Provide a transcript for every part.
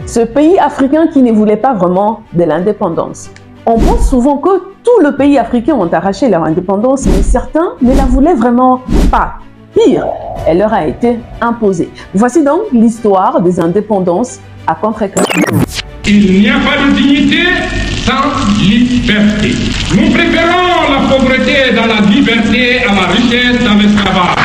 ce pays africain qui ne voulait pas vraiment de l'indépendance. On pense souvent que tout le pays africain ont arraché leur indépendance, mais certains ne la voulaient vraiment pas. Pire, elle leur a été imposée. Voici donc l'histoire des indépendances à contre-cœur. Il n'y a pas de dignité sans liberté. Nous préférons la pauvreté dans la liberté à la richesse dans l'esclavage.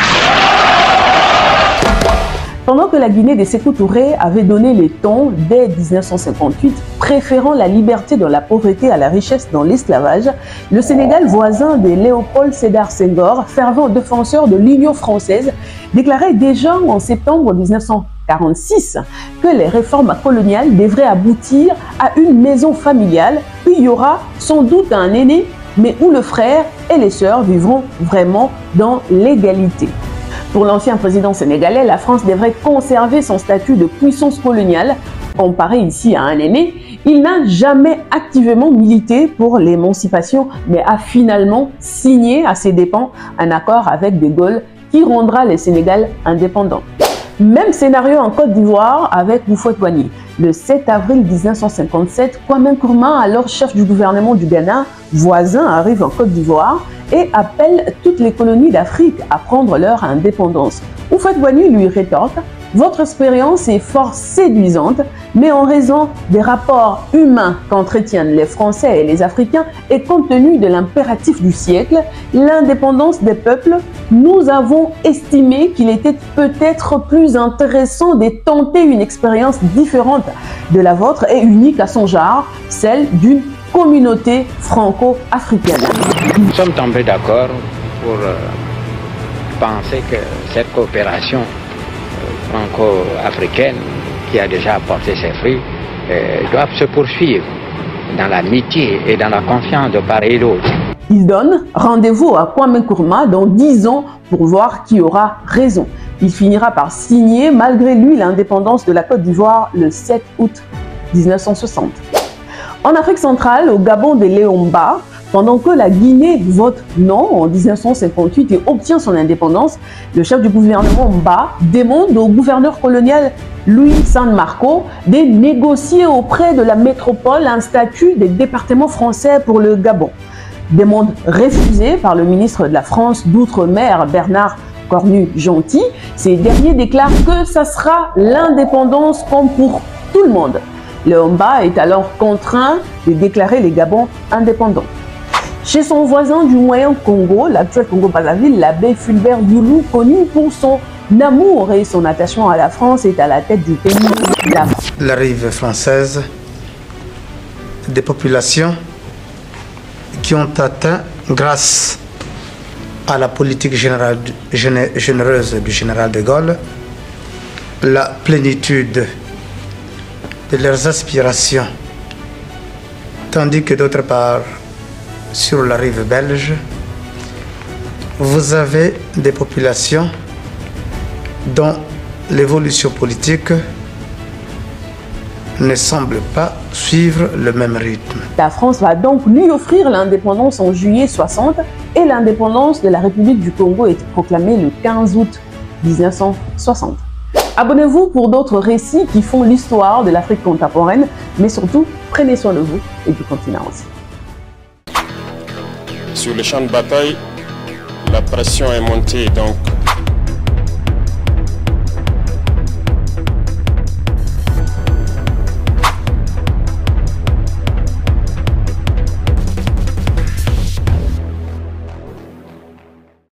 Pendant que la Guinée de Sékou Touré avait donné le ton dès 1958, préférant la liberté dans la pauvreté à la richesse dans l'esclavage, le Sénégal voisin de Léopold Sédar Senghor, fervent défenseur de l'Union française, déclarait déjà en septembre 1946 que les réformes coloniales devraient aboutir à une maison familiale où il y aura sans doute un aîné, mais où le frère et les sœurs vivront vraiment dans l'égalité. Pour l'ancien président sénégalais, la France devrait conserver son statut de puissance coloniale. Comparé ici à un aîné, il n'a jamais activement milité pour l'émancipation, mais a finalement signé à ses dépens un accord avec De Gaulle qui rendra le Sénégal indépendant. Même scénario en Côte d'Ivoire avec Houphouët-Boigny. Le 7 avril 1957, Kwame Nkrumah, alors chef du gouvernement du Ghana, voisin, arrive en Côte d'Ivoire et appelle toutes les colonies d'Afrique à prendre leur indépendance. Houphouët-Boigny lui rétorque « Votre expérience est fort séduisante, mais en raison des rapports humains qu'entretiennent les Français et les Africains et compte tenu de l'impératif du siècle, l'indépendance des peuples, nous avons estimé qu'il était peut-être plus intéressant de tenter une expérience différente de la vôtre et unique à son genre, celle d'une communauté franco-africaine. » Nous sommes tombés d'accord pour penser que cette coopération franco-africaine qui a déjà apporté ses fruits doit se poursuivre dans l'amitié et dans la confiance de part et d'autre. Il donne rendez-vous à Kwame Nkrumah dans 10 ans pour voir qui aura raison. Il finira par signer malgré lui l'indépendance de la Côte d'Ivoire le 7 août 1960. En Afrique centrale, au Gabon de Léon Mba, pendant que la Guinée vote non en 1958 et obtient son indépendance, le chef du gouvernement Mba demande au gouverneur colonial Louis San Marco de négocier auprès de la métropole un statut de département français pour le Gabon. Demande refusée par le ministre de la France d'Outre-mer Bernard Cornu-Gentil. Ces derniers déclarent que ça sera l'indépendance comme pour tout le monde. Le Mba est alors contraint de déclarer les Gabons indépendants. Chez son voisin du Moyen Congo, l'actuel Congo-Brazzaville, l'abbé Fulbert Youlou, connu pour son amour et son attachement à la France, est à la tête du pays. L'arrivée française des populations qui ont atteint, grâce à la politique généreuse du général de Gaulle, la plénitude de leurs aspirations, tandis que d'autre part, sur la rive belge, vous avez des populations dont l'évolution politique ne semble pas suivre le même rythme. La France va donc lui offrir l'indépendance en juillet 60 et l'indépendance de la République du Congo est proclamée le 15 août 1960. Abonnez-vous pour d'autres récits qui font l'histoire de l'Afrique contemporaine, mais surtout, prenez soin de vous et du continent aussi. Sur le champ de bataille, la pression est montée, donc